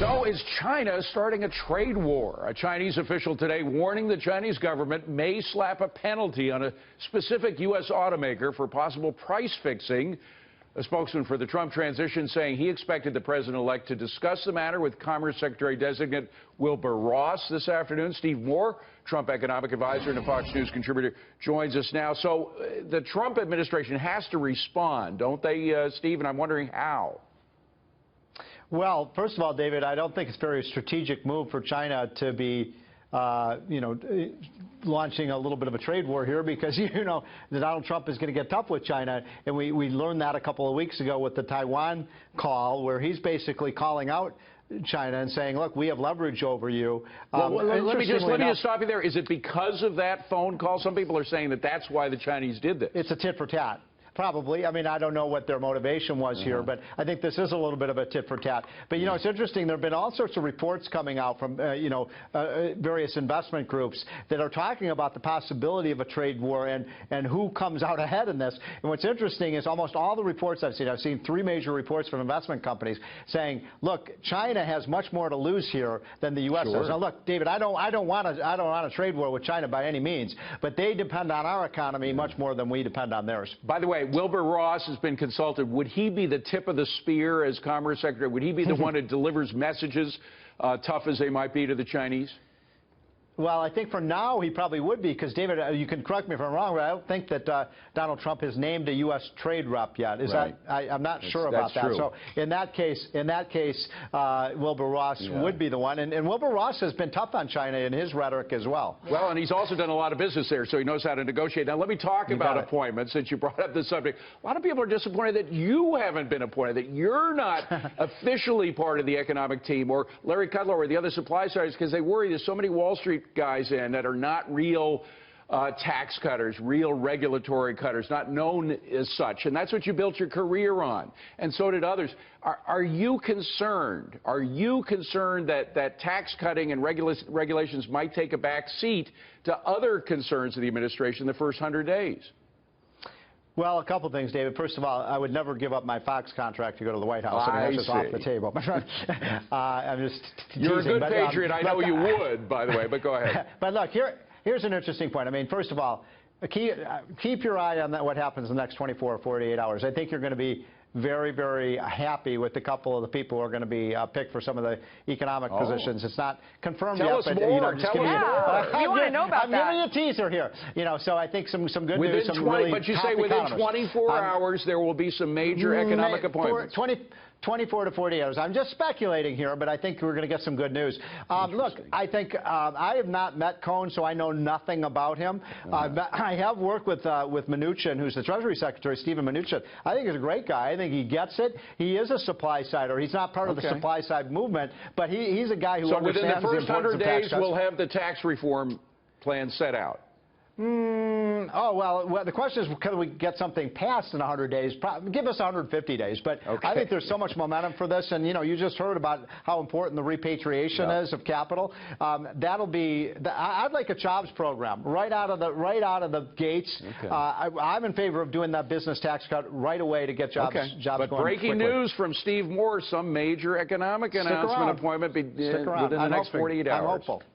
So is China starting a trade war? A Chinese official today warning the Chinese government may slap a penalty on a specific U.S. automaker for possible price fixing. A spokesman for the Trump transition saying he expected the president-elect to discuss the matter with Commerce Secretary-designate Wilbur Ross this afternoon. Steve Moore, Trump economic advisor and a Fox News contributor, joins us now. So the Trump administration has to respond, don't they, Steve? And I'm wondering how. Well, first of all, David, I don't think it's a very strategic move for China to be, launching a little bit of a trade war here because, that Donald Trump is going to get tough with China. And we learned that a couple of weeks ago with the Taiwan call, where he's basically calling out China and saying, look, we have leverage over you. Let me just stop you there. Is it because of that phone call? Some people are saying that that's why the Chinese did this. It's a tit for tat. Probably. I mean, I don't know what their motivation was here, but I think this is a little bit of a tit for tat. But, it's interesting. There have been all sorts of reports coming out from, various investment groups that are talking about the possibility of a trade war and who comes out ahead in this. And what's interesting is almost all the reports I've seen three major reports from investment companies saying, look, China has much more to lose here than the U.S. does. Now, look, David, I don't want a trade war with China by any means, but they depend on our economy much more than we depend on theirs. By the way, Wilbur Ross has been consulted. Would he be the tip of the spear as Commerce Secretary? Would he be the one that delivers messages, tough as they might be, to the Chinese? Well, I think for now he probably would be, because, David, you can correct me if I'm wrong, but I don't think that Donald Trump has named a U.S. trade rep yet. Is that? I'm not sure about that. True. So in that case, Wilbur Ross would be the one. And Wilbur Ross has been tough on China in his rhetoric as well. Well, and he's also done a lot of business there, so he knows how to negotiate. Now, let me talk about appointments, since you brought up the subject. A lot of people are disappointed that you haven't been appointed, that you're not officially part of the economic team, or Larry Kudlow or the other supply siders, because they worry there's so many Wall Street guys in that are not real tax cutters, real regulatory cutters, not known as such. And that's what you built your career on. And so did others. Are you concerned? Are you concerned that tax cutting and regulations might take a back seat to other concerns of the administration the first 100 days? Well, a couple things, David. First of all, I would never give up my Fox contract to go to the White House. I mean, that's just off the table. I'm just teasing. You're a good patriot. I know you would, by the way, but go ahead. But look, here's an interesting point. I mean, first of all, keep your eye on what happens in the next 24 or 48 hours. I think you're going to be very, very happy with a couple of the people who are going to be picked for some of the economic positions. It's not confirmed yet, but just give me we want to know about that. I'm giving you a teaser here. So I think some good news. But you say within 24 hours there will be some major economic appointments. 24 to 48 hours. I'm just speculating here, but I think we're going to get some good news. Look, I think I have not met Cohn, so I know nothing about him. I have worked with Mnuchin, who's the Treasury Secretary, Stephen Mnuchin. I think he's a great guy. I think he gets it. He is a supply sider. He's not part of the supply side movement, but he's a guy who understands the importance of tax cuts. So within the first 100 days, we'll have the tax reform plan set out. Well, the question is, can we get something passed in 100 days? Give us 150 days. But I think there's so much momentum for this. And, you just heard about how important the repatriation is of capital. That'll be, I'd like a jobs program right out of the gates. I'm in favor of doing that business tax cut right away to get jobs going quickly. But breaking news from Steve Moore, some major economic announcement appointment within the next 48 hours. I'm hopeful.